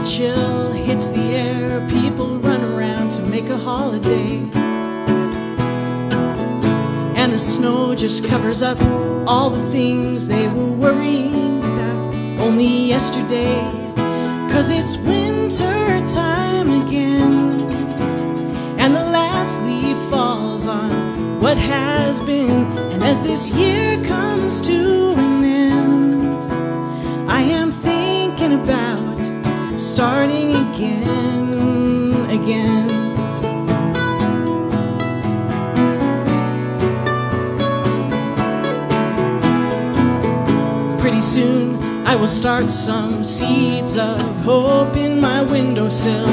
chill hits the air, people run around to make a holiday. And the snow just covers up all the things they were worrying about only yesterday. 'Cause it's winter time again, and the last leaf falls on what has been. And as this year comes to an end, I am thinking about starting again. Pretty soon I will start some seeds of hope in my windowsill.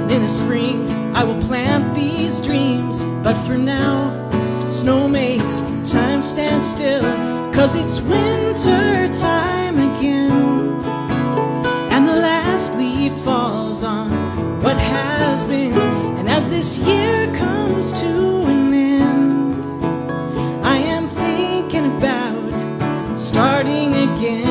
And in the spring I will plant these dreams. But for now, snow makes time stand still. 'Cause it's winter time again, and the last leaf falls on what has been. And as this year comes to an end, I am thinking about starting again.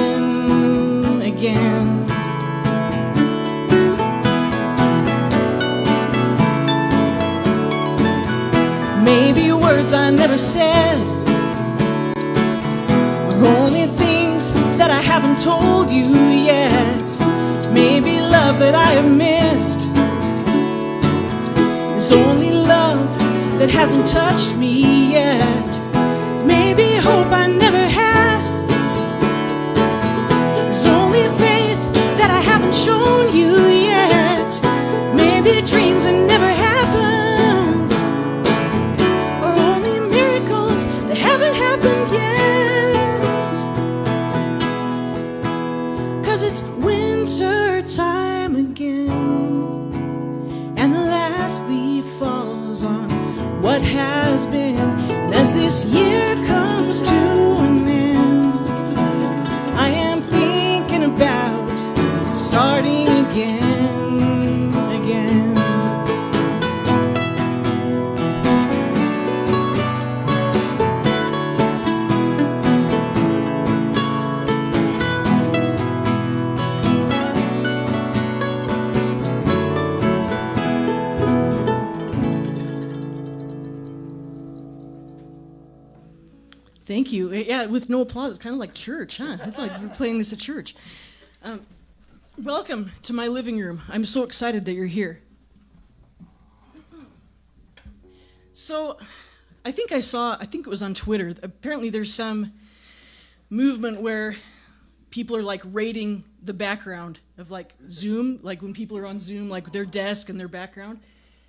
Maybe words I never said, or only things that I haven't told you yet. Maybe love that I have missed is only love that hasn't touched me yet. Maybe hope I never had is only faith that I haven't shown you yet. Maybe dreams that never happened, or only miracles that haven't happened yet. 'Cause it's winter time again, and the last leaf falls on what has been. And as this year comes to an end, I am thinking about starting again. Thank you. Yeah, with no applause. It's kind of like church, huh? I feel like we're playing this at church. Welcome to my living room. I'm so excited that you're here. So, I think it was on Twitter, apparently there's some movement where people are like rating the background of like Zoom, like when people are on Zoom, like their desk and their background.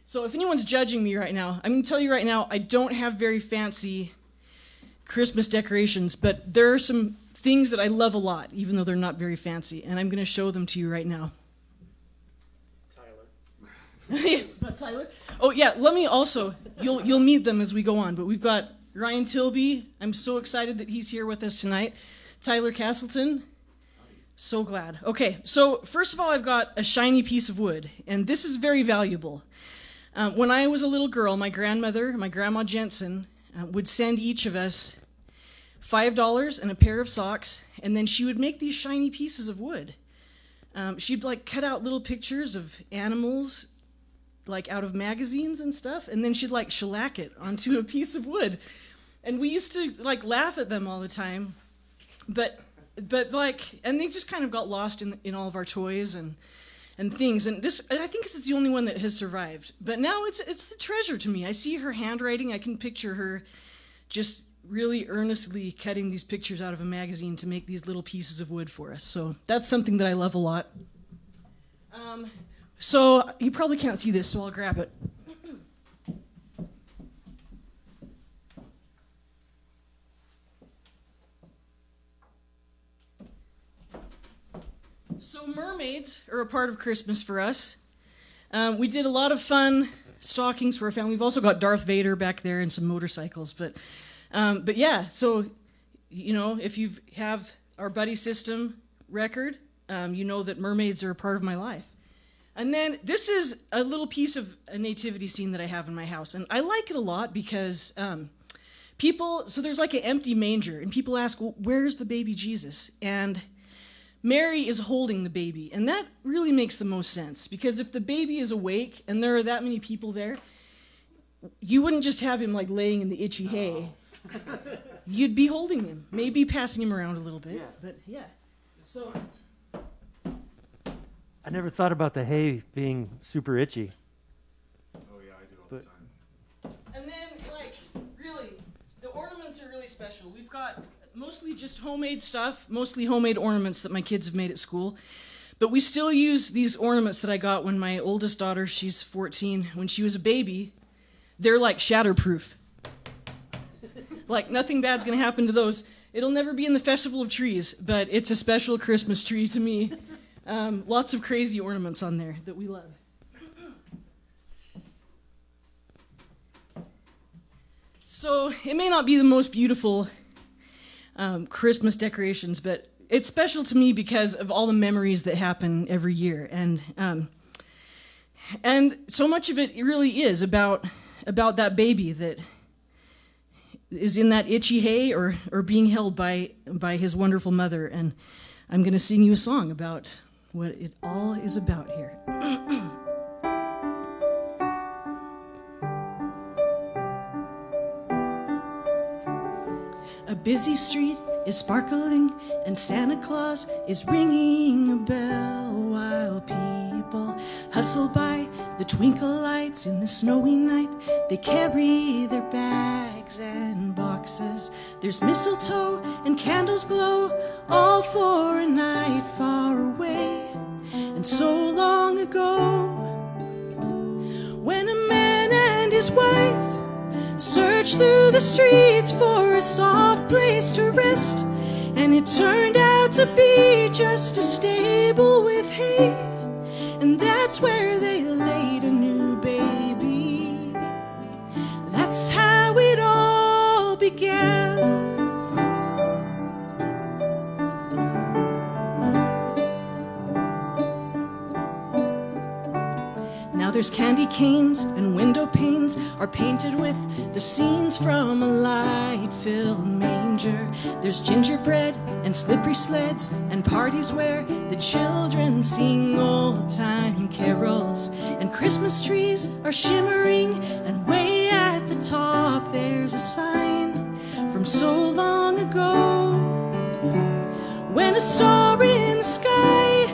So if anyone's judging me right now, I'm going to tell you right now, I don't have very fancy Christmas decorations, but there are some things that I love a lot, even though they're not very fancy, and I'm going to show them to you right now. Tyler. Yes, not Tyler. Oh yeah, let me also, you'll meet them as we go on, but we've got Ryan Tilby. I'm so excited that he's here with us tonight. Tyler Castleton. So glad. Okay, so first of all, I've got a shiny piece of wood, and this is very valuable. When I was a little girl, my Grandma Jensen, would send each of us $5 and a pair of socks, and then she would make these shiny pieces of wood. She'd like cut out little pictures of animals, like out of magazines and stuff, and then she'd like shellac it onto a piece of wood. And we used to like laugh at them all the time, but like, and they just kind of got lost in all of our toys and things. And this, I think it's the only one that has survived. But now it's the treasure to me. I see her handwriting. I can picture her just really earnestly cutting these pictures out of a magazine to make these little pieces of wood for us. So that's something that I love a lot. So you probably can't see this, so I'll grab it. So mermaids are a part of Christmas for us. We did a lot of fun stockings for our family. We've also got Darth Vader back there and some motorcycles. But yeah, so, you know, if you have our Buddy System record, you know that mermaids are a part of my life. And then this is a little piece of a nativity scene that I have in my house. And I like it a lot because so there's like an empty manger. And people ask, well, where's the baby Jesus? And Mary is holding the baby, and that really makes the most sense, because if the baby is awake and there are that many people there, you wouldn't just have him like laying in the itchy hay. You'd be holding him, maybe passing him around a little bit, but yeah. So I never thought about the hay being super itchy. Oh yeah, I do all the time. And then, like, really, the ornaments are really special. We've got mostly just homemade stuff, mostly homemade ornaments that my kids have made at school. But we still use these ornaments that I got when my oldest daughter, she's 14, when she was a baby. They're like shatterproof. Like, nothing bad's going to happen to those. It'll never be in the Festival of Trees, but it's a special Christmas tree to me. Lots of crazy ornaments on there that we love. So it may not be the most beautiful Christmas decorations, but it's special to me because of all the memories that happen every year, and so much of it really is about that baby that is in that itchy hay or being held by his wonderful mother. And I'm going to sing you a song about what it all is about here. A busy street is sparkling and Santa Claus is ringing a bell while people hustle by the twinkle lights in the snowy night. They carry their bags and boxes. There's mistletoe and candles glow, all for a night far away. And so long ago, when a man and his wife searched through the streets for a soft place to rest, and it turned out to be just a stable with hay, and that's where they laid a new baby. That's how it all began. Now there's candy canes and window panes are painted with the scenes from a light-filled manger. There's gingerbread and slippery sleds and parties where the children sing old-time carols. And Christmas trees are shimmering, and way at the top there's a sign from so long ago, when a star in the sky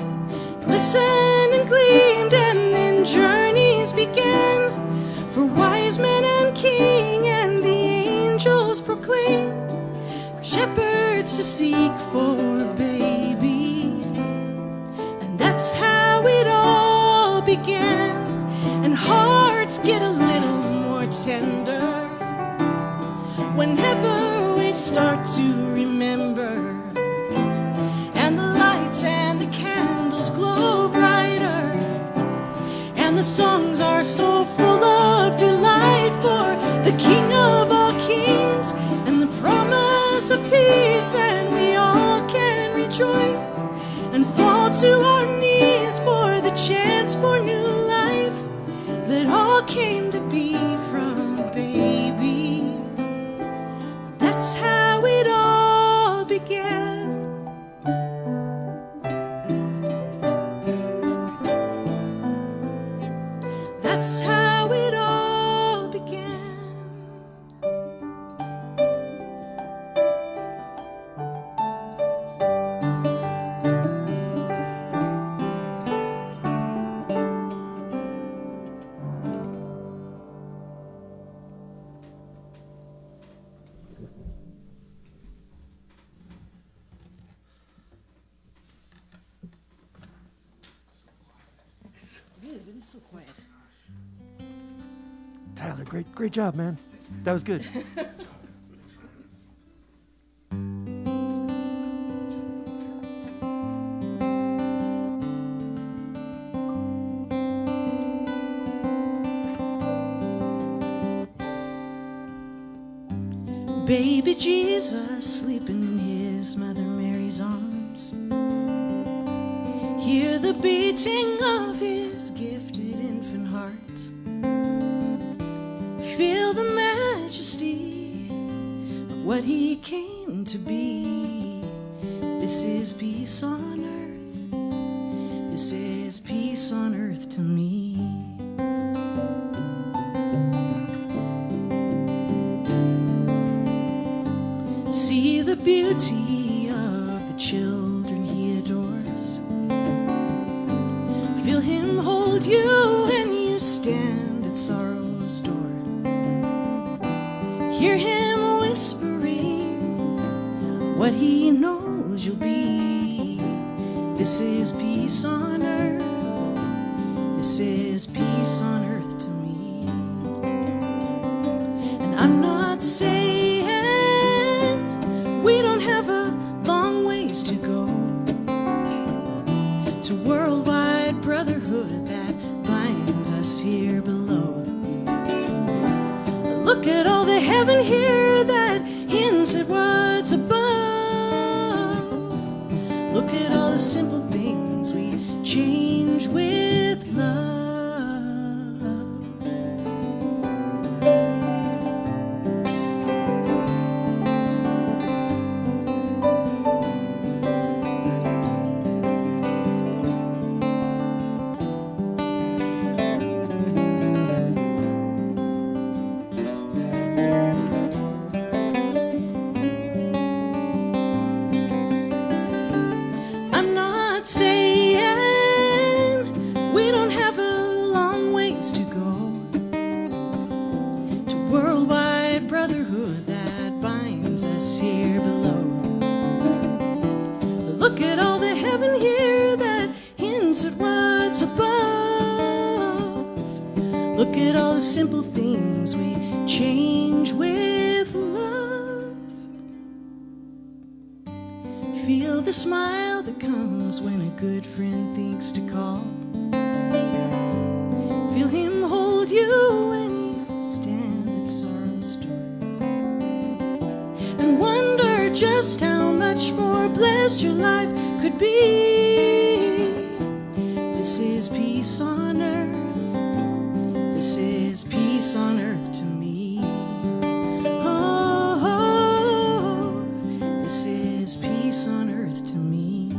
glistened and gleamed, and then journeys began for wise men and king, and the angels proclaimed for shepherds to seek for a baby. And that's how it all began. And hearts get a little more tender whenever we start to remember, and the lights and the candles glow brighter, and the songs are so full of delight for the King of all kings, and the promise of peace, and we all can rejoice and fall to our knees for the chance for new life that all came to be from a baby. That's how it all began. That's how it all began. It is so quiet. Tyler, great job, man. That was good. Baby Jesus sleeping in his mother Mary's arms. Hear the beating of his gifted infant heart. Feel the majesty of what he came to be. This is peace on earth This is peace on earth to me. See the beauty of the children he adores. Feel him hold you when you stand at sorrow's door. Hear him whispering what he knows you'll be. This is peace on earth. This is peace on earth to me. And I'm not saying we don't have a long ways to go to worldwide brotherhood that binds us here below. Look at all the heaven here that hints at what's above. Look at all the simple things we change with love. Look at all the simple things we change with love. Feel the smile that comes when a good friend thinks to call. Feel him hold you when you stand at sorrow's door. And wonder just how much more blessed your life could be. This is peace on earth. This is peace on earth to me. Oh, this is peace on earth to me.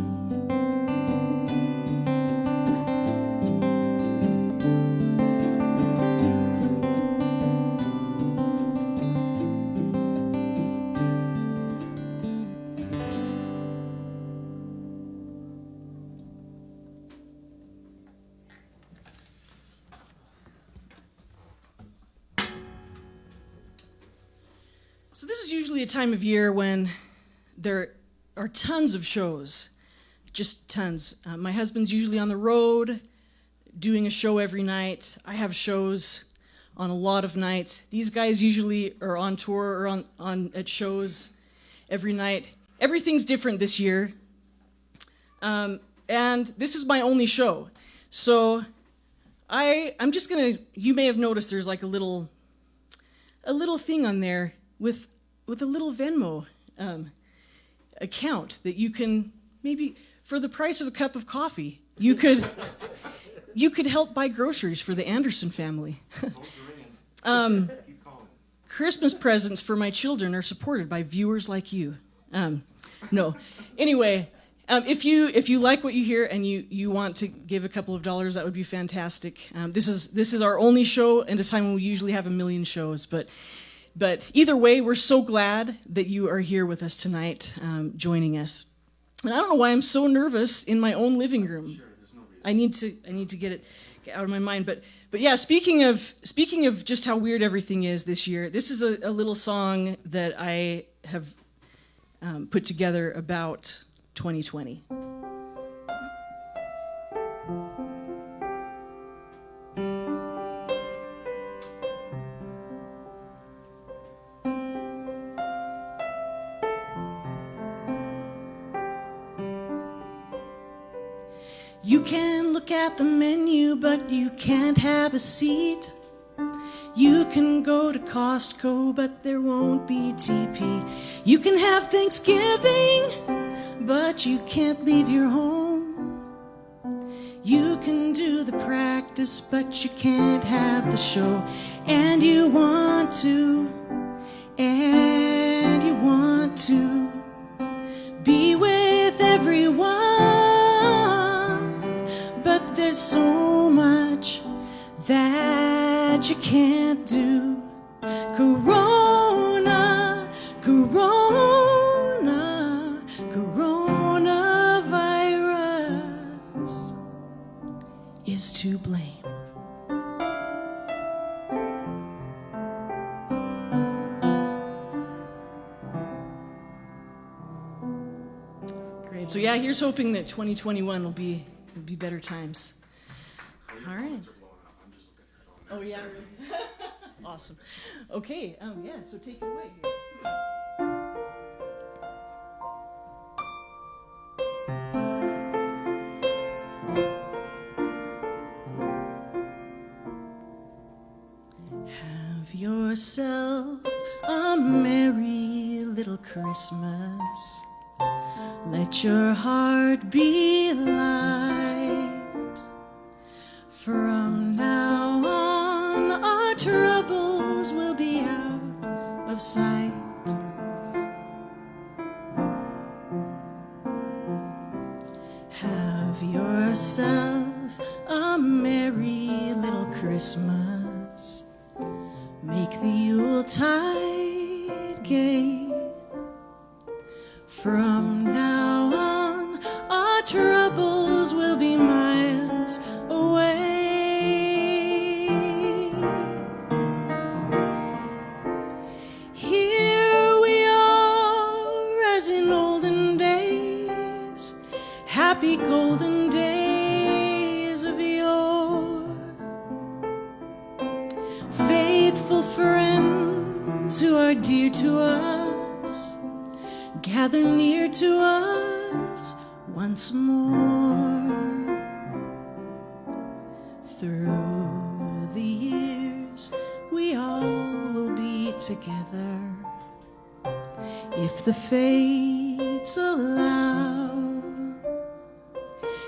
So this is usually a time of year when there are tons of shows, just tons. My husband's usually on the road doing a show every night. I have shows on a lot of nights. These guys usually are on tour or on at shows every night. Everything's different this year. And this is my only show. So I'm just gonna, you may have noticed there's like a little thing on there with a little Venmo account that you can maybe, for the price of a cup of coffee, you could help buy groceries for the Anderson family. Christmas presents for my children are supported by viewers like you. No, anyway, if you like what you hear and you want to give a couple of dollars, that would be fantastic. This is our only show in a time when we usually have 1 million shows, but either way, we're so glad that you are here with us tonight, joining us. And I don't know why I'm so nervous in my own living room. Sure, there's no reason. I need to get out of my mind. But yeah, speaking of just how weird everything is this year, this is a little song that I have put together about 2020. You can look at the menu, but you can't have a seat. You can go to Costco, but there won't be TP. You can have Thanksgiving, but you can't leave your home. You can do the practice, but you can't have the show. And you want to be with everyone. can't do. Corona, corona, coronavirus is to blame. Great. So yeah, here's hoping that 2021 will be better times. All right. Oh yeah. Awesome. Okay. Yeah. So take it away here. Have yourself a merry little Christmas. Let your heart be light. From now on, our troubles will be out of sight. Have yourself a merry little Christmas. Make the Yuletide gay. From now on, our troubles will be miles away. Here we are, as in olden days, happy golden days of yore. Faithful friends who are dear to us, gather near to us once more. Through the years, we all will be together, if the fates allow.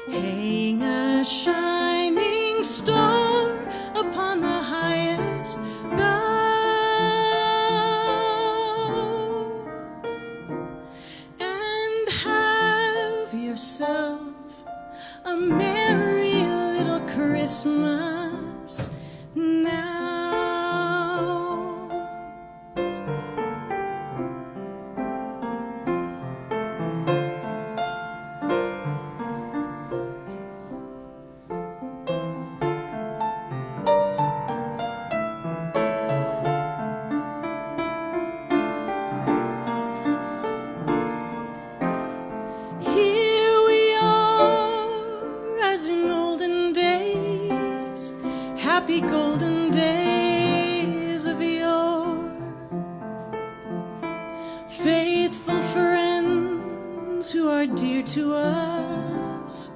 Hang a shining star upon the highest bough. Yourself a merry little Christmas now. Happy golden days of yore. Faithful friends who are dear to us,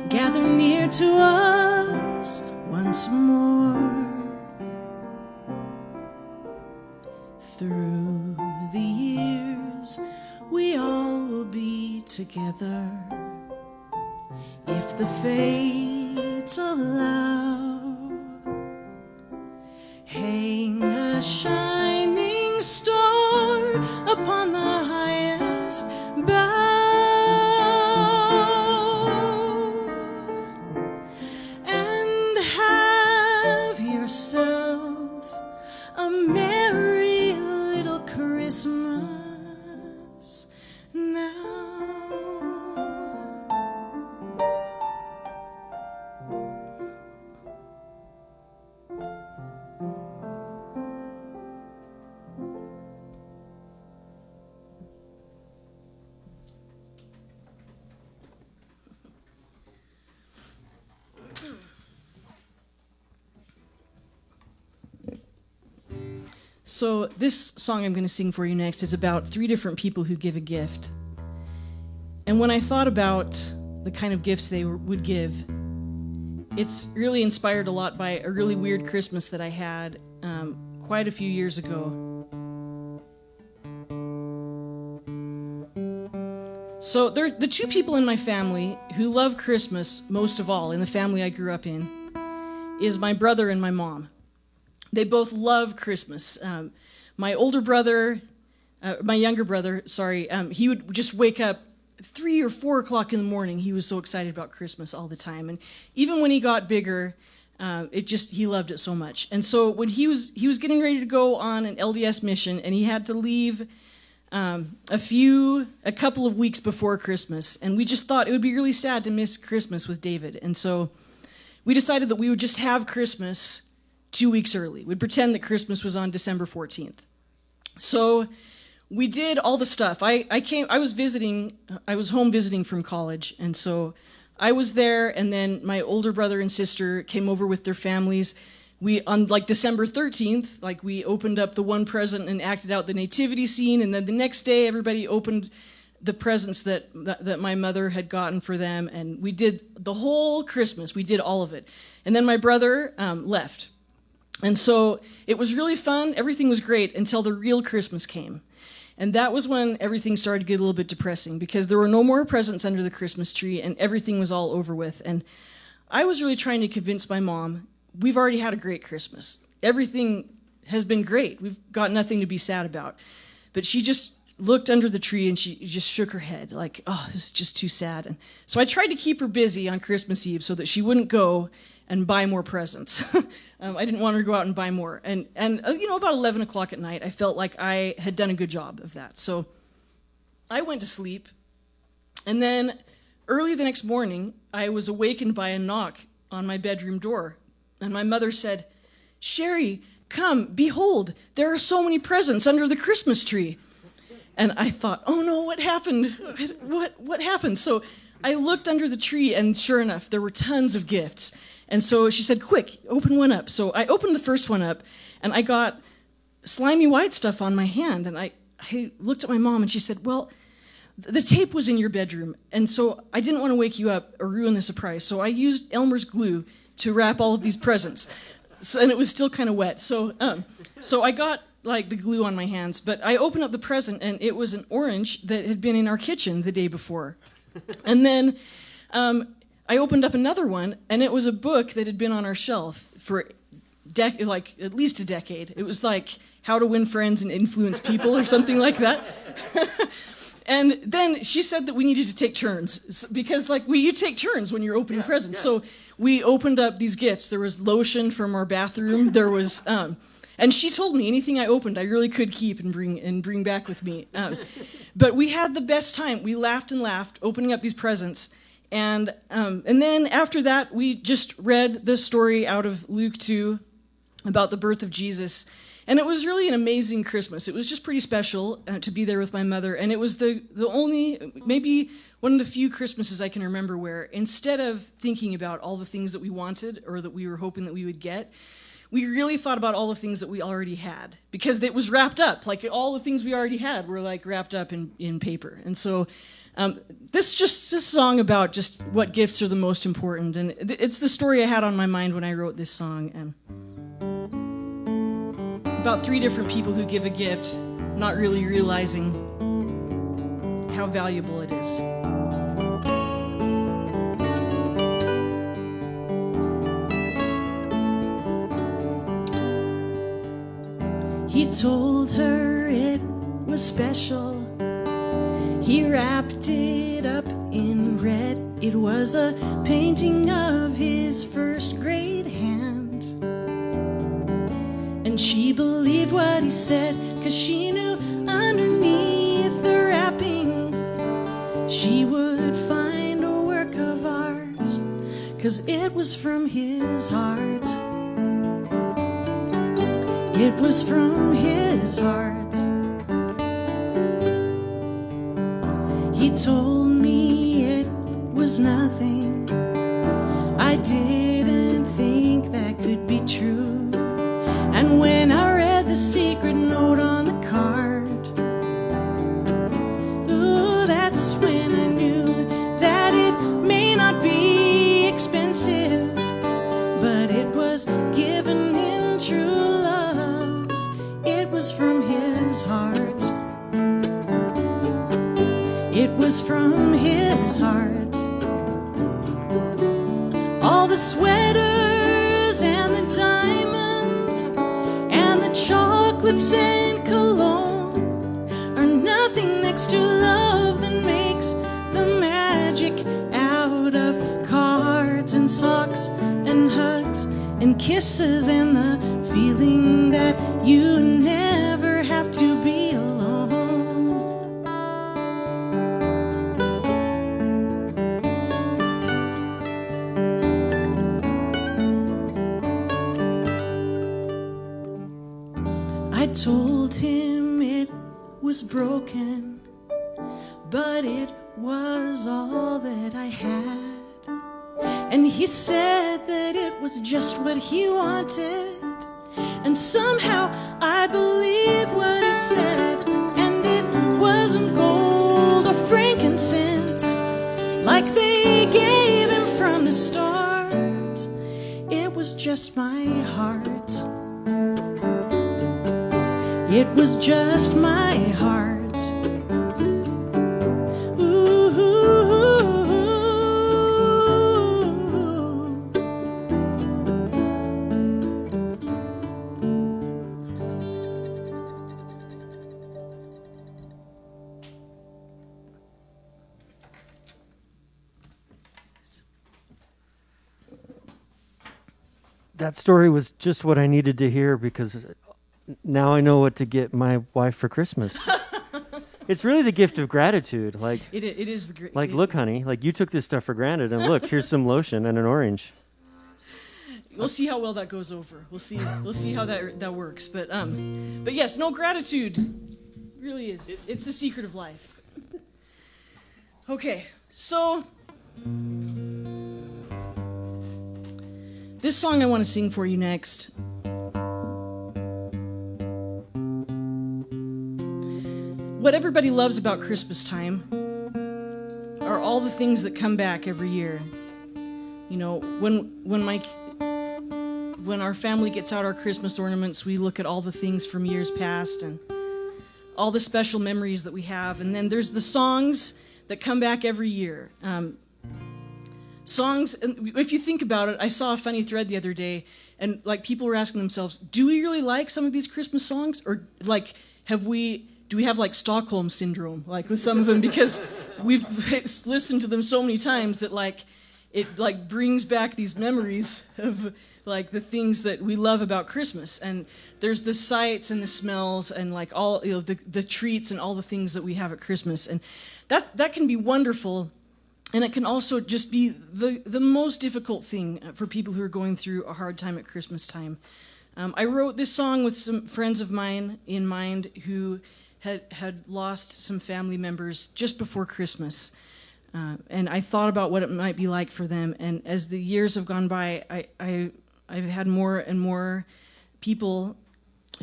gather near to us once more. Through the years, we all will be together, if the fates allow. Hang a shining star upon the highest bough, and have yourself a merry little Christmas now. So this song I'm going to sing for you next is about 3 different people who give a gift. And when I thought about the kind of gifts they would give, it's really inspired a lot by a really weird Christmas that I had quite a few years ago. So the 2 people in my family who love Christmas most of all, in the family I grew up in, is my brother and my mom. They both love Christmas. My younger brother, he would just wake up 3 or 4 o'clock in the morning. He was so excited about Christmas all the time. And even when he got bigger, He loved it so much. And so when he was getting ready to go on an LDS mission, and he had to leave a couple of weeks before Christmas, and we just thought it would be really sad to miss Christmas with David. And so we decided that we would just have Christmas 2 weeks early. We'd pretend that Christmas was on December 14th. So we did all the stuff. I was home visiting from college, and so I was there, and then my older brother and sister came over with their families. On December 13th, we opened up the one present and acted out the nativity scene, and then the next day everybody opened the presents that my mother had gotten for them, and we did the whole Christmas. We did all of it. And then my brother left. And so it was really fun. Everything was great until the real Christmas came. And that was when everything started to get a little bit depressing, because there were no more presents under the Christmas tree and everything was all over with. And I was really trying to convince my mom, we've already had a great Christmas. Everything has been great. We've got nothing to be sad about. But she just looked under the tree and she just shook her head like, oh, this is just too sad. And so I tried to keep her busy on Christmas Eve so that she wouldn't go and buy more presents. I didn't want her to go out and buy more. And about 11 o'clock at night, I felt like I had done a good job of that. So I went to sleep. And then early the next morning, I was awakened by a knock on my bedroom door. And my mother said, "Cherie, come, behold, there are so many presents under the Christmas tree." And I thought, oh no, what happened? What happened? So I looked under the tree, and sure enough, there were tons of gifts. And so she said, "Quick, open one up." So I opened the first one up, and I got slimy white stuff on my hand. And I looked at my mom, and she said, "Well, the tape was in your bedroom, and so I didn't want to wake you up or ruin the surprise. So I used Elmer's glue to wrap all of these presents." And it was still kind of wet. So I got the glue on my hands, but I opened up the present, and it was an orange that had been in our kitchen the day before. And then I opened up another one, and it was a book that had been on our shelf for at least a decade. It was like How to Win Friends and Influence People or something like that. And then she said that we needed to take turns, because you take turns when you're opening presents. Yeah. So we opened up these gifts. There was lotion from our bathroom. There was, and she told me anything I opened, I really could keep and bring back with me. But we had the best time. We laughed and laughed opening up these presents. And then after that, we just read the story out of Luke 2 about the birth of Jesus. And it was really an amazing Christmas. It was just pretty special to be there with my mother. And it was the only, maybe one of the few Christmases I can remember where instead of thinking about all the things that we wanted or that we were hoping that we would get, we really thought about all the things that we already had, because it was wrapped up. All the things we already had were wrapped up in paper. And so this is just a song about just what gifts are the most important. And it's the story I had on my mind when I wrote this song. About 3 different people who give a gift, not really realizing how valuable it is. He told her it was special. He wrapped it up in red. It was a painting of his first grade hand. And she believed what he said, 'cause she knew underneath the wrapping she would find a work of art, 'cause it was from his heart. It was from his heart. He told me it was nothing. I didn't think that could be true. And when I read the secret note on the card, ooh, that's when I knew that it may not be expensive, but it was given in true love. It was from his heart. It was from his heart. All the sweaters and the diamonds and the chocolates and cologne are nothing next to love that makes the magic out of cards and socks and hugs kisses and the feeling that you never have to be alone. I told him it was broken, but it was all that I had. And he said that it was just what he wanted. And somehow I believed what he said. And it wasn't gold or frankincense like they gave him from the start. It was just my heart. It was just my heart. That story was just what I needed to hear, because now I know what to get my wife for Christmas. It's really the gift of gratitude. Like It is the great. Like, look, honey, like you took this stuff for granted, and look, here's some lotion and an orange. We'll see how well that goes over. We'll see how that works. But yes, no, gratitude really is. It's the secret of life. Okay, so this song I want to sing for you next. What everybody loves about Christmas time are all the things that come back every year. You know, when our family gets out our Christmas ornaments, we look at all the things from years past and all the special memories that we have. And then there's the songs that come back every year. Songs, and if you think about it, I saw a funny thread the other day, and like people were asking themselves, do we really like some of these Christmas songs? Or like, do we have like Stockholm syndrome, like with some of them, because we've listened to them so many times that like it like brings back these memories of like the things that we love about Christmas. And there's the sights and the smells and like all, you know, the treats and all the things that we have at Christmas, and that can be wonderful. And it can also just be the most difficult thing for people who are going through a hard time at Christmas time. I wrote this song with some friends of mine in mind who had lost some family members just before Christmas. And I thought about what it might be like for them. And as the years have gone by, I've had more and more people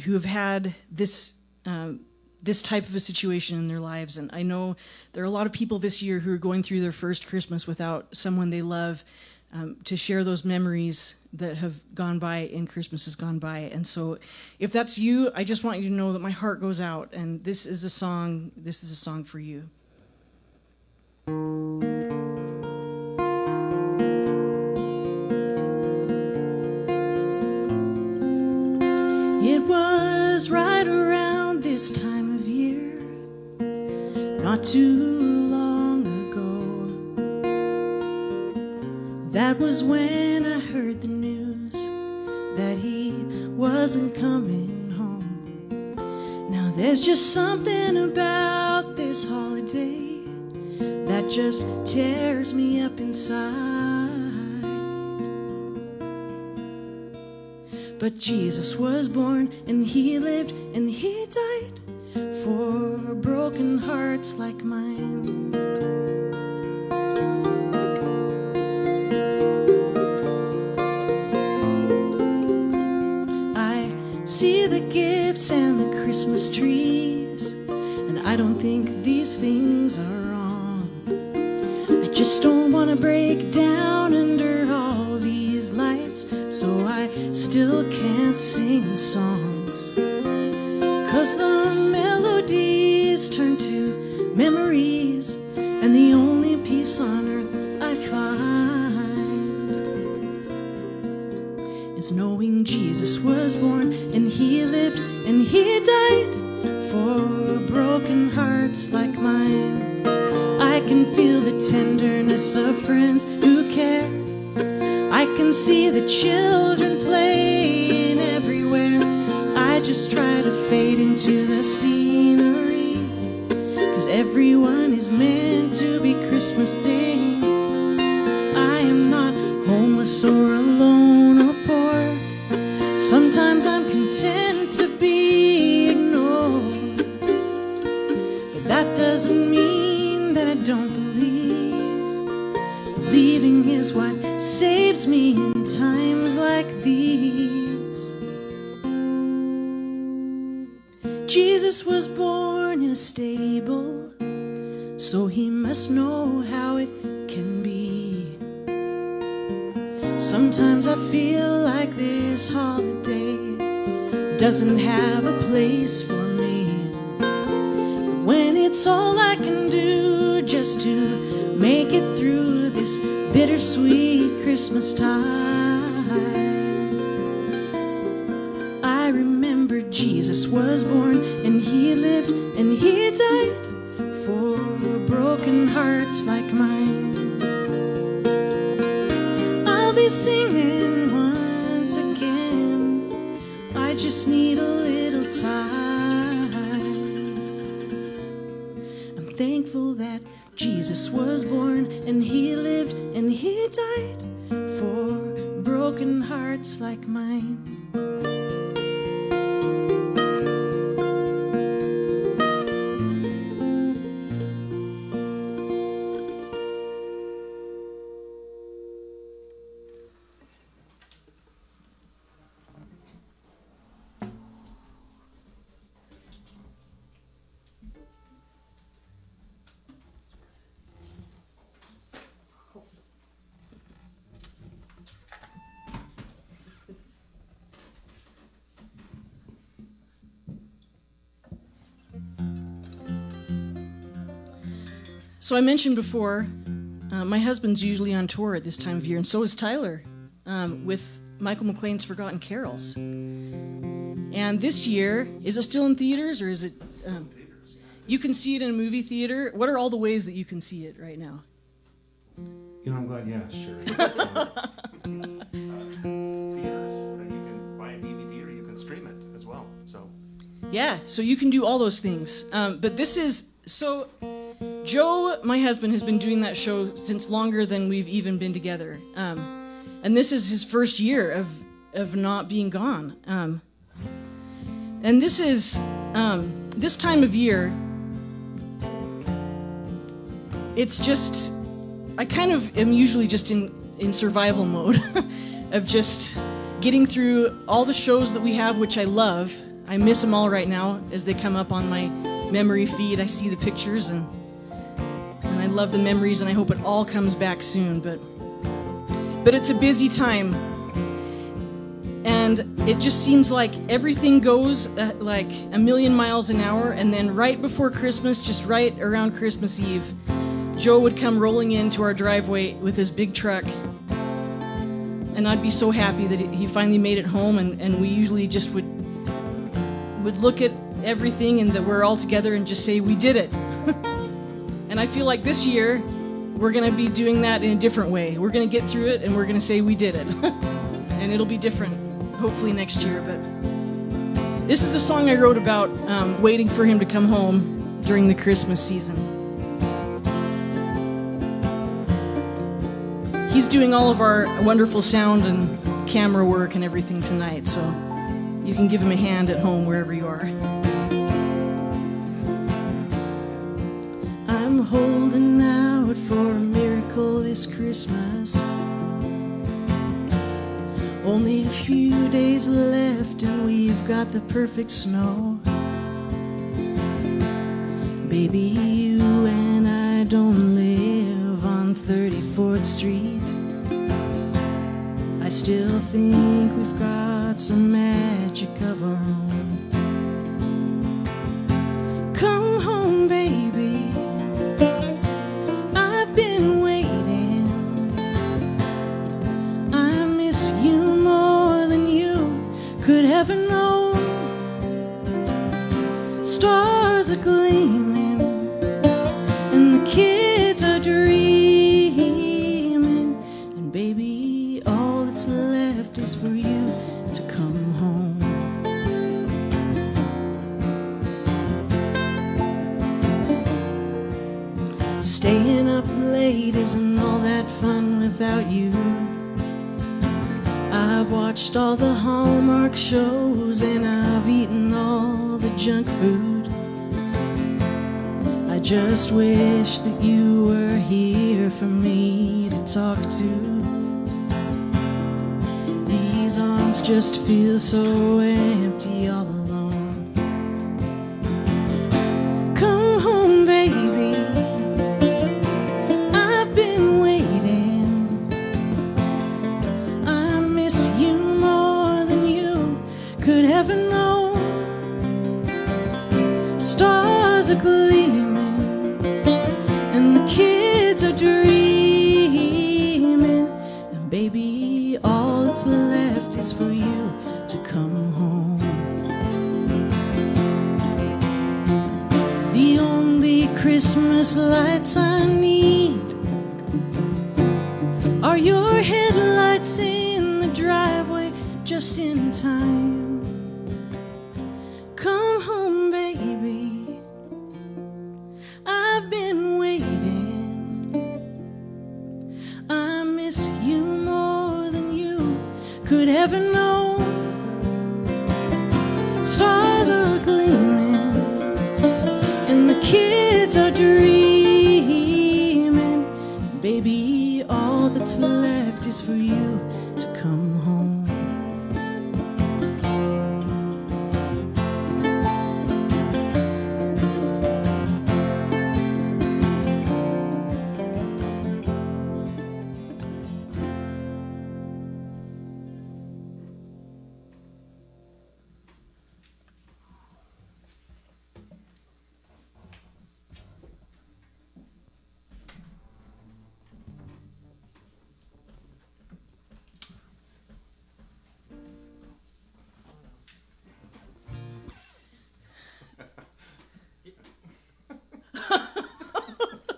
who have had this type of a situation in their lives. And I know there are a lot of people this year who are going through their first Christmas without someone they love to share those memories that have gone by and Christmas has gone by. And so if that's you, I just want you to know that my heart goes out, and this is a song for you. It was right around this time of year, not too long ago, that was when I heard the news that he wasn't coming home. Now there's just something about this holiday that just tears me up inside. But Jesus was born, and he lived, and he died for broken hearts like mine. I see the gifts and the Christmas trees, and I don't think these things are wrong. I just don't want to break down under all these lights, so I still can't sing the songs, 'cause the melodies turn to memories, and the only peace on earth I find is knowing Jesus was born, and he lived, and he died for broken hearts like mine. I can feel the tenderness of friends who care. I can see the children play just try to fade into the scenery, 'cause everyone is meant to be Christmasing. I am not homeless or alone or poor. Sometimes I'm content to be ignored, but that doesn't mean that I don't believe. Believing is what saves me in times like these. Jesus was born in a stable, so he must know how it can be. Sometimes I feel like this holiday doesn't have a place for me. But when it's all I can do just to make it through this bittersweet Christmas time, I remember Jesus was born, and he lived and he died for broken hearts like mine. I'll be singing once again, I just need a little time. I'm thankful that Jesus was born, and he lived and he died for broken hearts like mine. So I mentioned before, my husband's usually on tour at this time of year, and so is Tyler, with Michael McLean's Forgotten Carols. And this year, is it still in theaters, or is it? You can see it in a movie theater. What are all the ways that you can see it right now? You know, I'm glad you asked, Cherie. Theaters, and you can buy a DVD or you can stream it as well. So. Yeah, so you can do all those things. But this is so. Joe, my husband, has been doing that show since longer than we've even been together. And this is his first year of not being gone. And this is, this time of year, it's just, I kind of am usually just in survival mode of just getting through all the shows that we have, which I love. I miss them all right now as they come up on my memory feed. I see the pictures and I love the memories, and I hope it all comes back soon. But it's a busy time, and it just seems like everything goes like a million miles an hour. And then right before Christmas, just right around Christmas Eve, Joe would come rolling into our driveway with his big truck, and I'd be so happy that he finally made it home. And we usually just would look at everything and that we're all together and just say, we did it. And I feel like this year, we're going to be doing that in a different way. We're going to get through it, and we're going to say we did it. And it'll be different, hopefully, next year. But this is a song I wrote about waiting for him to come home during the Christmas season. He's doing all of our wonderful sound and camera work and everything tonight, so you can give him a hand at home wherever you are. I'm holding out for a miracle this Christmas. Only a few days left and we've got the perfect snow. Baby, you and I don't live on 34th Street. I still think we've got some magic of our own. Come home, baby. I've been waiting. I miss you more than you could ever know. Stars are gleaming and the kids are dreaming, and baby, all that's left is for you Staying up late isn't all that fun without you. I've watched all the Hallmark shows and I've eaten all the junk food. I just wish that you were here for me to talk to. These arms just feel so empty all alone. Come home, baby, I've been waiting. I miss you more than you could ever know. Stars are gleaming and the kids are dreaming, and baby, all that's left is for you to come home. The only Christmas lights I need are your headlights in the driveway just in time. Come home, baby, I've been waiting. I miss you more than you could ever know. Stars are gleaming and the kids are dreaming. Baby, all that's left is for you to come home.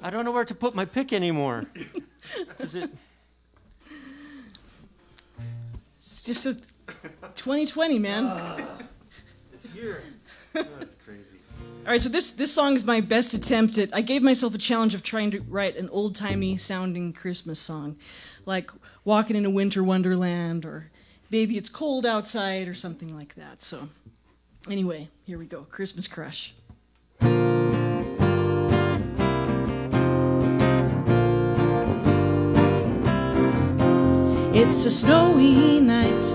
I don't know where to put my pick anymore. Is it? It's just a 2020, man. It's here. That's crazy. All right, so this song is my best attempt at. I gave myself a challenge of trying to write an old-timey sounding Christmas song, like "Walking in a Winter Wonderland" or "Baby It's Cold Outside" or something like that. So, anyway, here we go. Christmas Crush. It's a snowy night,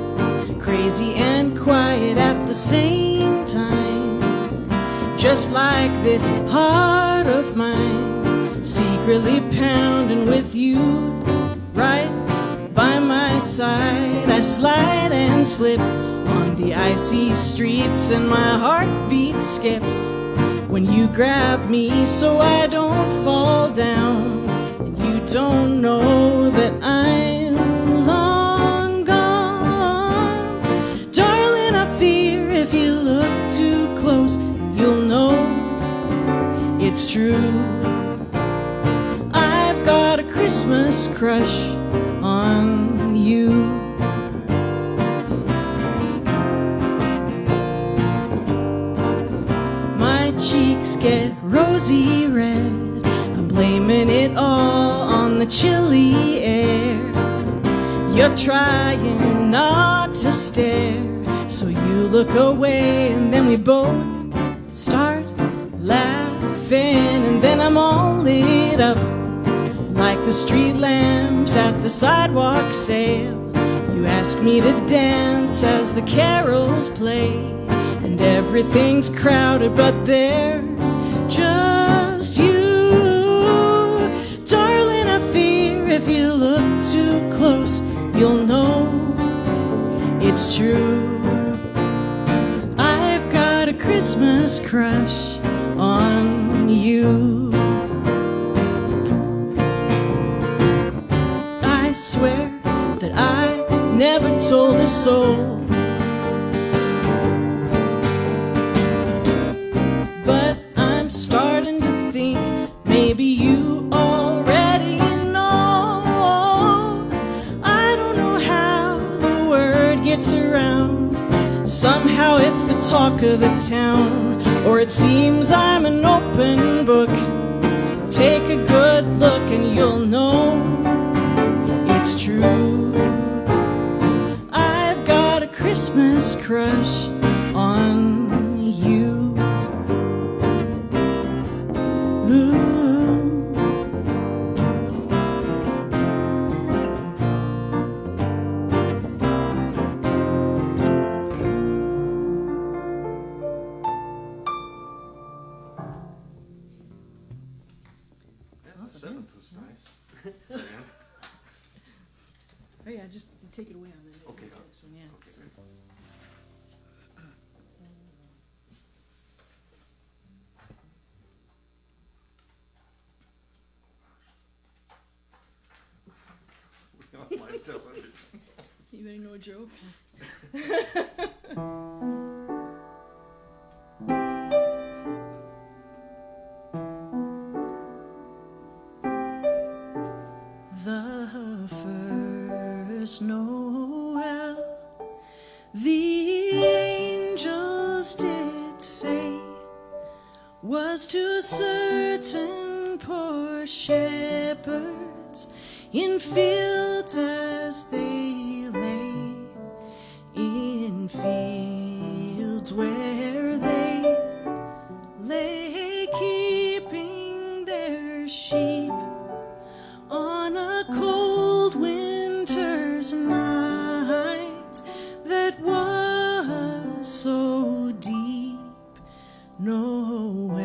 crazy and quiet at the same time. Just like this heart of mine, secretly pounding with you right by my side. I slide and slip on the icy streets and my heartbeat skips when you grab me so I don't fall down. And you don't know that I'm long gone. Darling, I fear if you look too close, you'll know it's true. I've got a Christmas crush on you. My cheeks get rosy red, I'm blaming it all on the chilly air. You're trying not to stare, so you look away and then we both start laughing. And then I'm all lit up like the street lamps at the sidewalk sale. You ask me to dance as the carols play, and everything's crowded but there's just you. Darling, I fear if you look too close, you'll know it's true. I've got a Christmas crush on you. I swear that I never told a soul, but I'm starting to think maybe you already know. I don't know how the word gets around. Somehow it's the talk of the town, or it seems I'm an open book. Take a good look and you'll know it's true. I've got a Christmas crush on you. Ooh. Yeah, the seventh was nice. Oh yeah, just to take it away on the Okay. next one, yeah. Okay, So. good. We on live television. Anybody know a joke? The first Noel, the angels did say, was to certain poor shepherds in fields as they lay, in fields where they lay keeping their sheep on a cold winter's night that was so deep. Noel,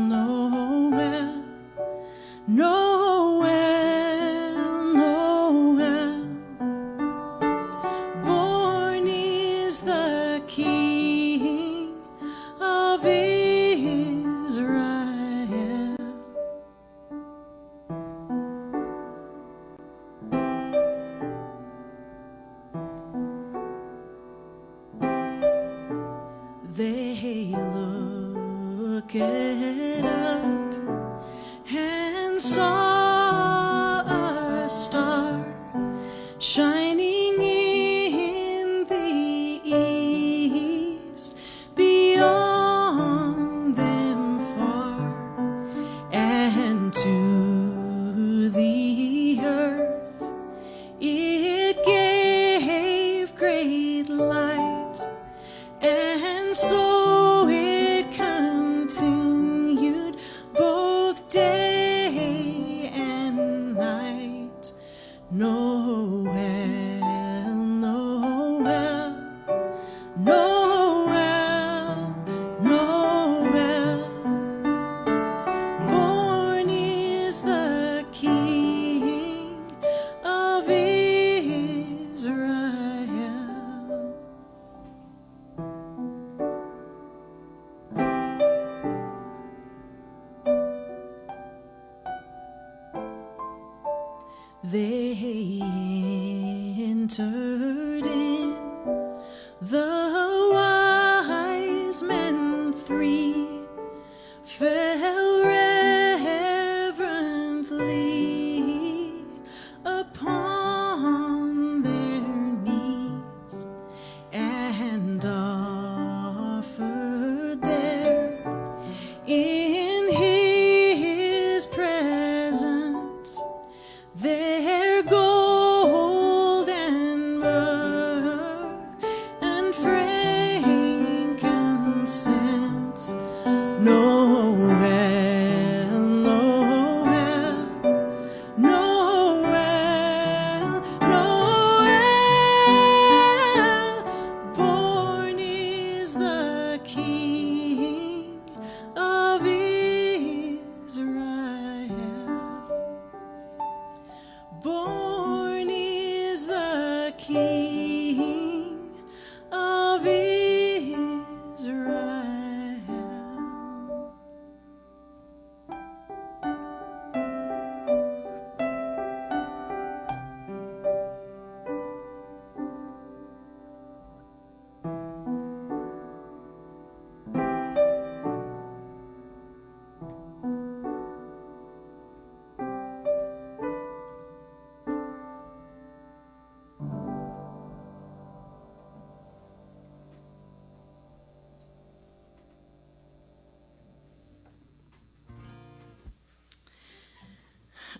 Noel, Noel, Noel, born is the King of Israel. They looked up and saw a star shining in the east, beyond them far, and to the earth it gave great light, and so it continued both day and night. Noel, Noel, Noel, Noel, born is the King of Israel. They entered in, the wise men three fell reverently upon their knees and offered there in his presence their gold and myrrh and frankincense. Noel, Noel, Noel, Noel, born is the King of Israel. Born is the King of Israel.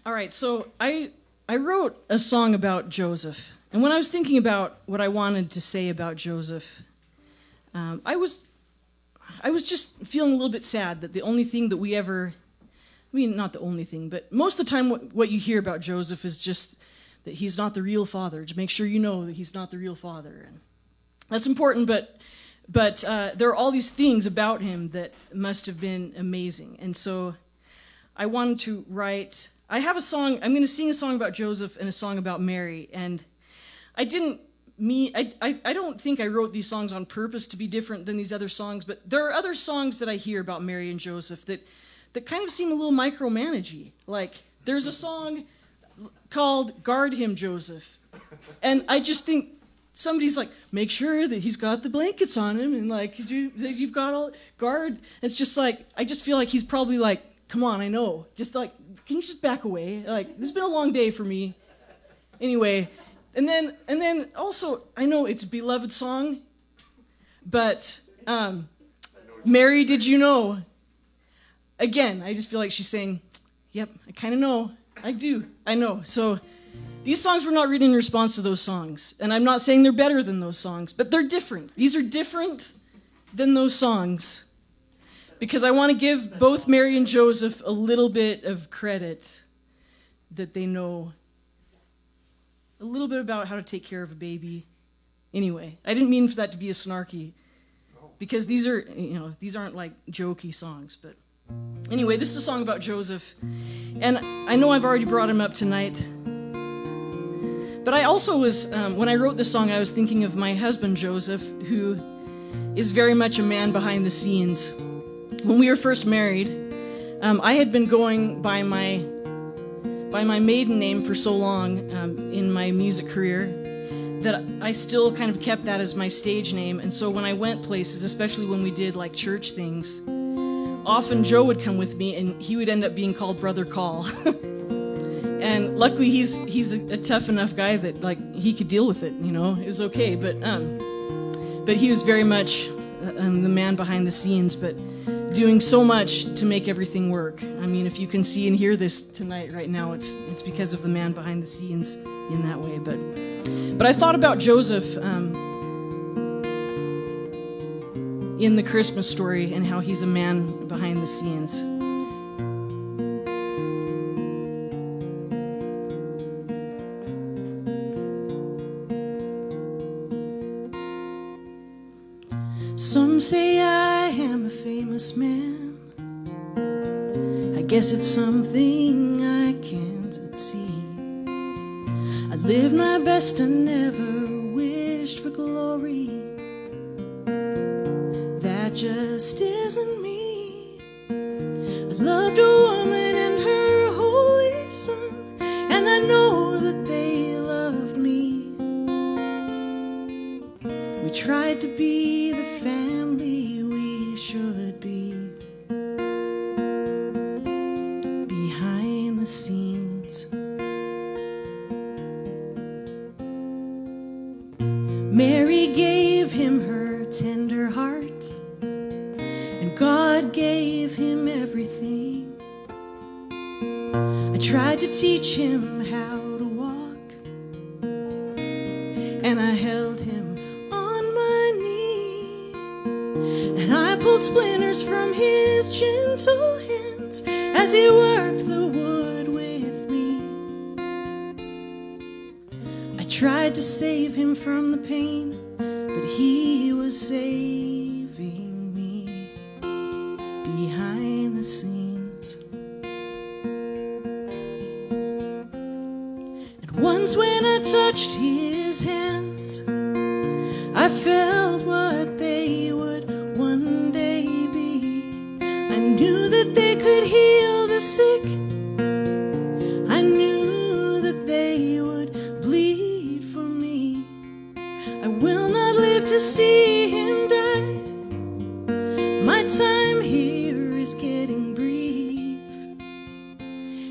All right, so I wrote a song about Joseph, and when I was thinking about what I wanted to say about Joseph, I was just feeling a little bit sad that the only thing that we ever, I mean, not the only thing, but most of the time what you hear about Joseph is just that he's not the real father. To make sure you know that he's not the real father, and that's important. But there are all these things about him that must have been amazing, and so I wanted to write. I have a song. I'm going to sing a song about Joseph and a song about Mary, and I don't think I wrote these songs on purpose to be different than these other songs, but there are other songs that I hear about Mary and Joseph that kind of seem a little micromanagey. Like, there's a song called Guard Him, Joseph. And I just think somebody's like, make sure that he's got the blankets on him, and like, you've got all, guard. It's just like, I just feel like he's probably like, come on, I know. Just like, can you just back away? Like, this has been a long day for me. Anyway, and then also, I know it's a beloved song, but Mary, did you know? Again, I just feel like she's saying, yep, I kind of know. I do. I know. So these songs were not written in response to those songs. And I'm not saying they're better than those songs, but they're different. These are different than those songs, because I want to give both Mary and Joseph a little bit of credit that they know a little bit about how to take care of a baby. Anyway, I didn't mean for that to be a snarky, because these aren't like jokey songs, but anyway, this is a song about Joseph, and I know I've already brought him up tonight, but I also was, when I wrote this song, I was thinking of my husband, Joseph, who is very much a man behind the scenes. When we were first married, I had been going by my maiden name for so long in my music career that I still kind of kept that as my stage name, and so when I went places, especially when we did like church things, often Joe would come with me, and he would end up being called Brother Call. And luckily, he's a tough enough guy that like he could deal with it. You know, it was okay. But he was very much the man behind the scenes, but doing so much to make everything work. I mean, if you can see and hear this tonight, right now, it's because of the man behind the scenes in that way. But I thought about Joseph. In the Christmas story, and how he's a man behind the scenes. Some say I am a famous man. I guess it's something I can't see. I lived my best, I never wished for glory. That just isn't me. I loved a woman and her holy son, and I know that they loved me. We tried to be the family we should be, behind the scenes. Mary gave him her tender heart, and God gave him everything. I tried to teach him how to walk, and I held him on my knee, and I pulled splinters from his gentle hands as he worked the wood with me. I tried to save him from the pain, but he was saving me behind the scenes. And once when I touched his hands, I felt what they would one day be. I knew that they could heal the sick. I knew that they would bleed for me. I will not live to see him die. My time here is getting brief,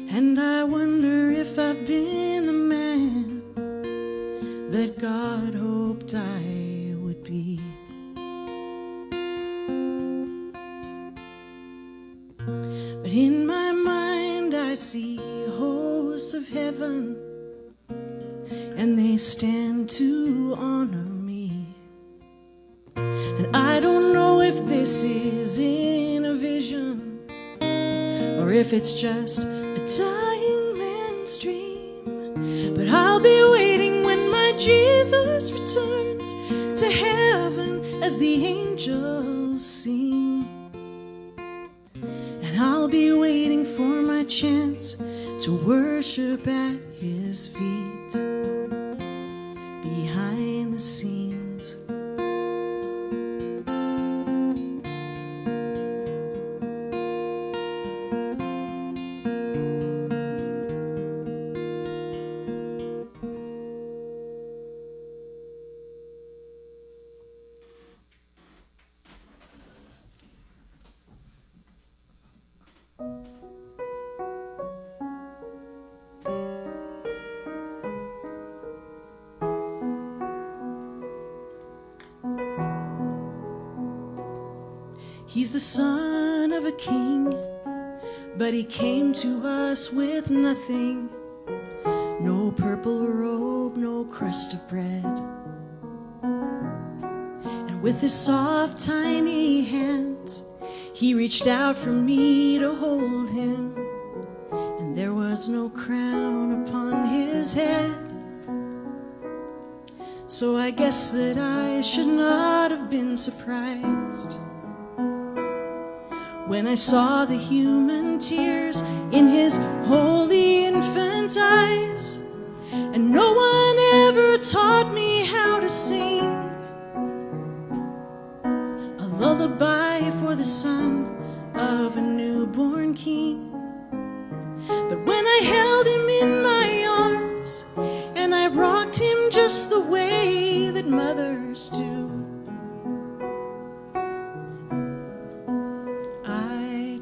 and I wonder if I've been the man that God hoped I would be. But in my mind I see hope hosts of heaven, and they stand to honor me. And I don't know if this is in a vision or if it's just a dying man's dream, but I'll be waiting when my Jesus returns to heaven as the angels sing. And I'll be waiting for my chance to worship at his feet behind the scenes. He's the son of a king, but he came to us with nothing. No purple robe, no crust of bread. And with his soft, tiny hands, he reached out for me to hold him. And there was no crown upon his head. So I guess that I should not have been surprised when I saw the human tears in his holy infant eyes. And no one ever taught me how to sing a lullaby for the son of a newborn king. But when I held him in my arms and I rocked him just the way that mothers do,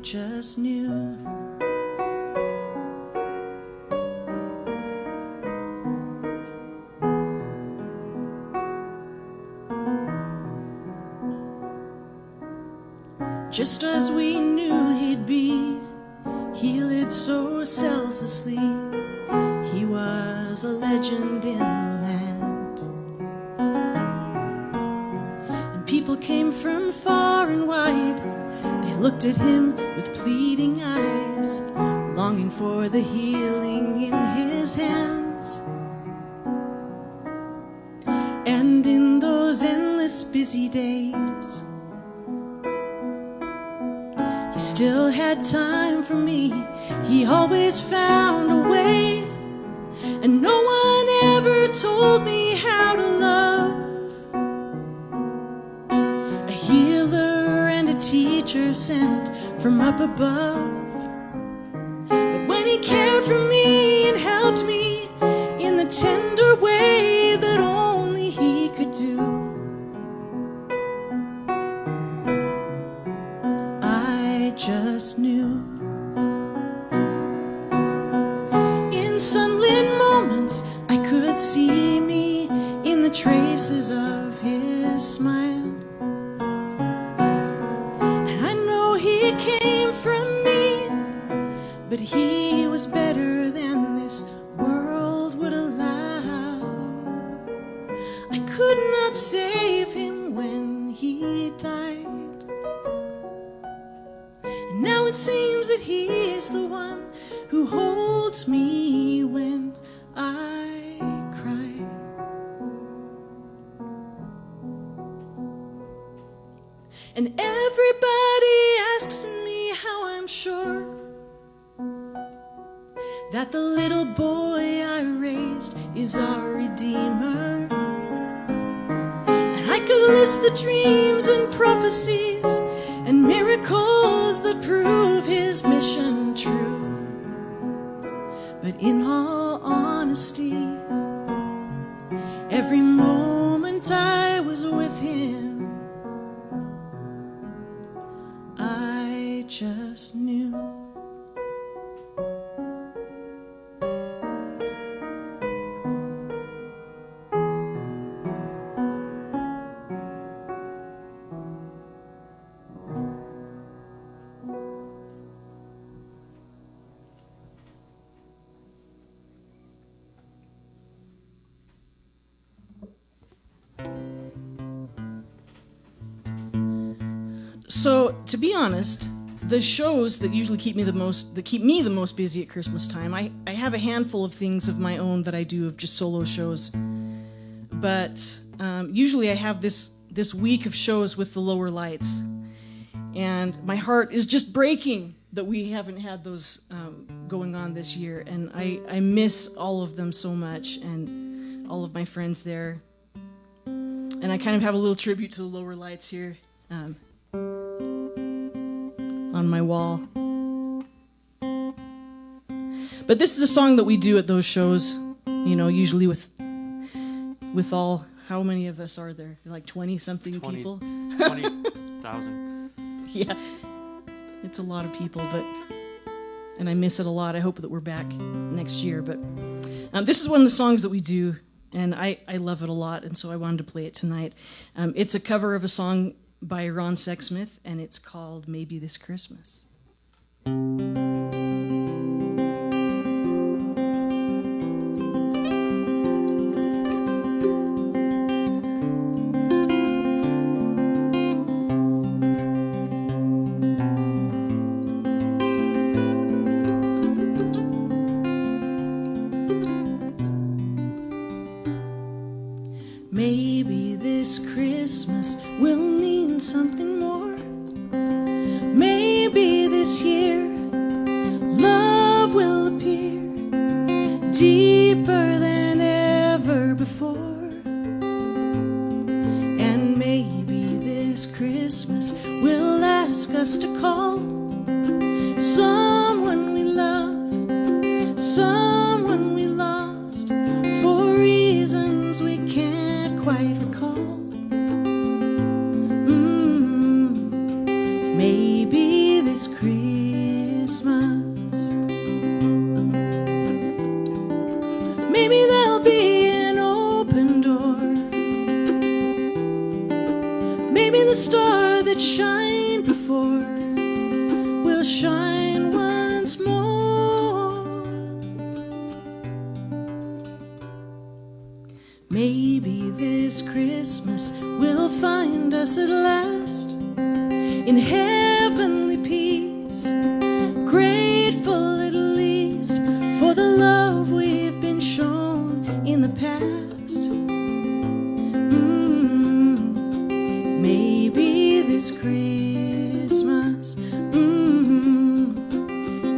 just knew. Just as we knew he'd be, he lived so selflessly. He was a legend in the land. And people came from far and wide. They looked at him with pleading eyes, longing for the healing in his hands. And in those endless busy days, he still had time for me. He always found a way. And no one ever told me how to love. A healer and a teacher sent from up above. But when he cared for me and helped me in the tender way that only he could do, I just knew. In sunlit moments I could see me in the traces of his smile. But he was better than this world would allow. I could not save him when he died. And now it seems that he's the one who holds me when I cry. And everybody asks me how I'm sure that the little boy I raised is our Redeemer. And I could list the dreams and prophecies and miracles that prove his mission true. But in all honesty, every moment I was with him, I just knew. So, to be honest, the shows that usually keep me the most busy at Christmas time, I have a handful of things of my own that I do of just solo shows. But usually I have this week of shows with the Lower Lights. And my heart is just breaking that we haven't had those going on this year. And I miss all of them so much, and all of my friends there. And I kind of have a little tribute to the Lower Lights here on my wall. But this is a song that we do at those shows, you know, usually with all, how many of us are there? Like 20-something people? 20,000. Yeah, it's a lot of people, and I miss it a lot. I hope that we're back next year. But this is one of the songs that we do, and I love it a lot, and so I wanted to play it tonight. It's a cover of a song by Ron Sexsmith, and it's called Maybe This Christmas. Maybe this Christmas will mean something more. Maybe this year love will appear deeper than ever before. And maybe this Christmas will ask us to call someone we love, someone we lost, for reasons we can't quite recall. Maybe this Christmas, maybe there'll be an open door. Maybe the star that shined before will shine once more. Maybe this Christmas will find us at last in heavenly peace, grateful at least for the love we've been shown in the past. Maybe this Christmas,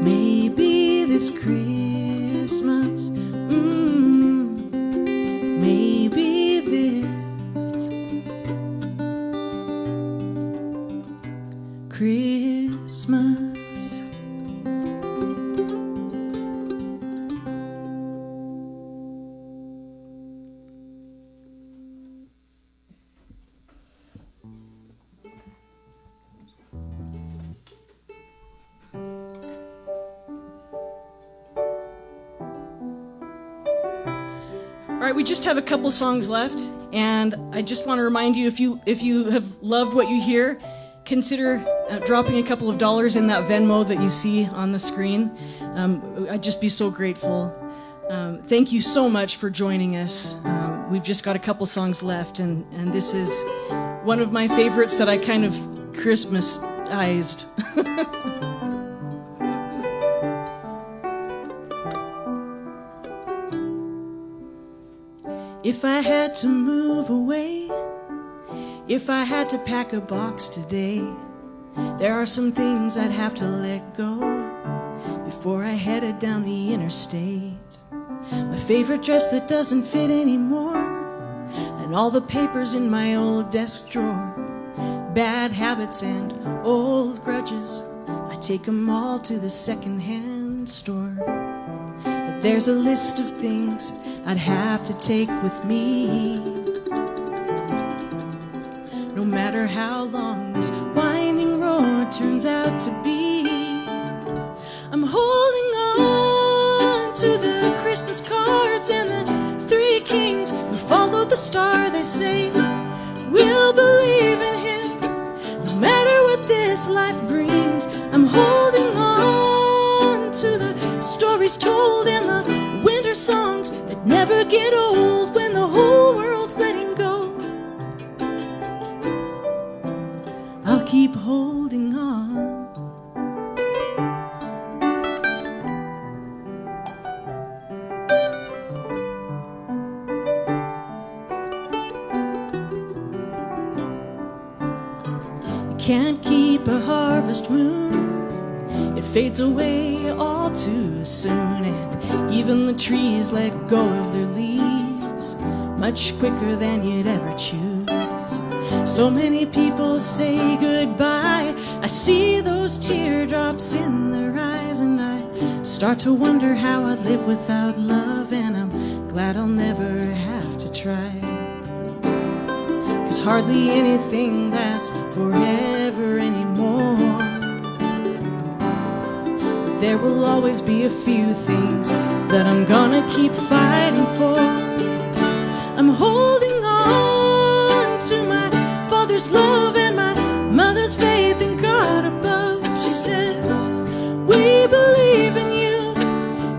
maybe this Christmas, maybe this Christmas. All right, we just have a couple songs left, and I just want to remind you, if you have loved what you hear, consider dropping a couple of dollars in that Venmo that you see on the screen. I'd just be so grateful. Thank you so much for joining us. We've just got a couple songs left, and this is one of my favorites that I kind of Christmasized. If I had to move away, if I had to pack a box today, there are some things I'd have to let go before I headed down the interstate. My favorite dress that doesn't fit anymore, and all the papers in my old desk drawer. Bad habits and old grudges, I take them all to the second-hand store. But there's a list of things I'd have to take with me, no matter how long this winding road turns out to be. I'm holding on to the Christmas cards and the three kings who followed the star. They say we'll believe in him no matter what this life brings. I'm holding on to the stories told and the winter songs that never get old when the whole world's letting go. I'll keep holding on. You can't keep a harvest moon, it fades away all too soon, and even the trees let go of their leaves much quicker than you'd ever choose. So many people say goodbye, I see those teardrops in their eyes, and I start to wonder how I'd live without love, and I'm glad I'll never have to try. 'Cause hardly anything lasts forever anymore. But there will always be a few things that I'm gonna keep fighting for. I'm holding on to my father's love and my mother's faith in God above. She says, we believe in you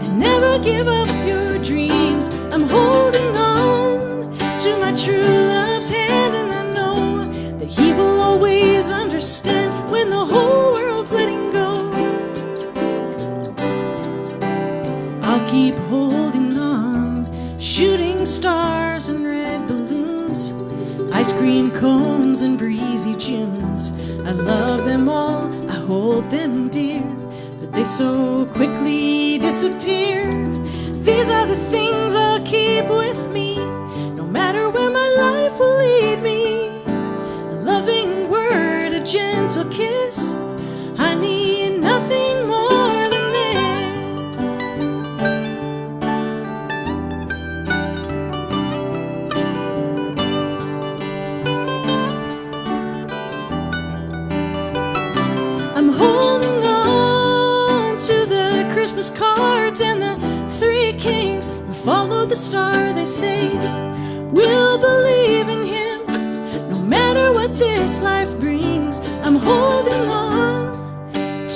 and never give up your dreams. I'm holding on to my true love's hand, and I know that he will always understand when the whole world's letting go. I'll keep holding on, shooting stars and red balloons, ice cream cones and breezy Junes. I love them all, I hold them dear, but they so quickly disappear. These are the things I'll keep with me, no matter where my life will lead me. A loving word, a gentle kiss, I need nothing more than this. I'm holding on to the Christmas cards and the three kings who followed the star. They say we'll believe in him no matter what this life brings. I'm holding on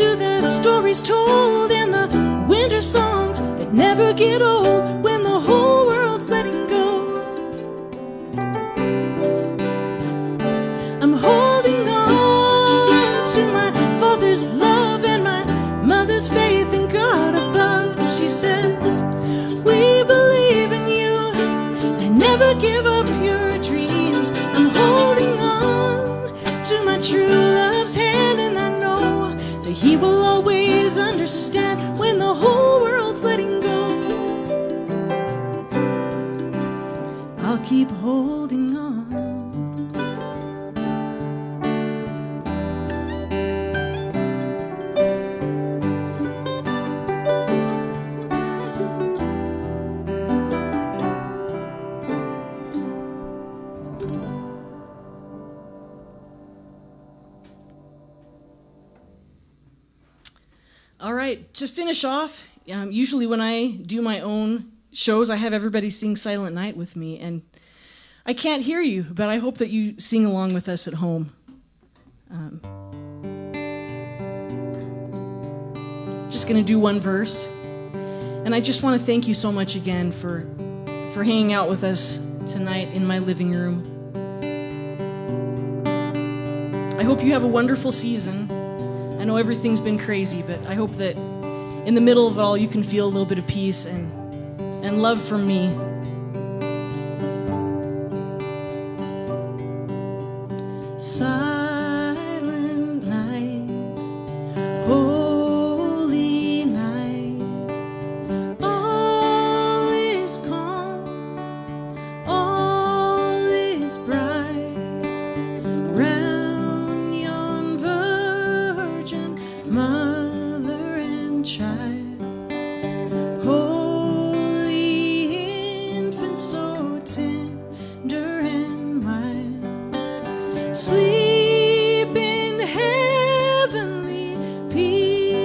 to the stories told and the winter songs that never get old when the whole world's letting go. I'm holding on to my father's love and my mother's faith in God above. She says, we believe in you and never give up your dreams. I'm holding on to my true love's hand, and I know that he will always understand when the whole world's letting go. I'll keep holding on. All right, to finish off, usually when I do my own shows, I have everybody sing Silent Night with me, and I can't hear you, but I hope that you sing along with us at home. Just going to do one verse, and I just want to thank you so much again for hanging out with us tonight in my living room. I hope you have a wonderful season. I know everything's been crazy, but I hope that in the middle of it all you can feel a little bit of peace and love from me. Silent night, holy night, all is calm, all is bright, round yon virgin mother and child, holy infant so tender and mild, sleep in heavenly peace,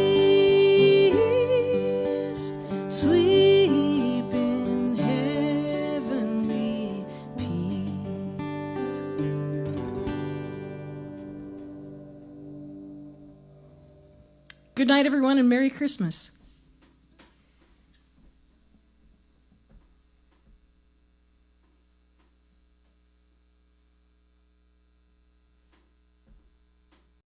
sleep in heavenly peace. Good night, everyone, and Merry Christmas.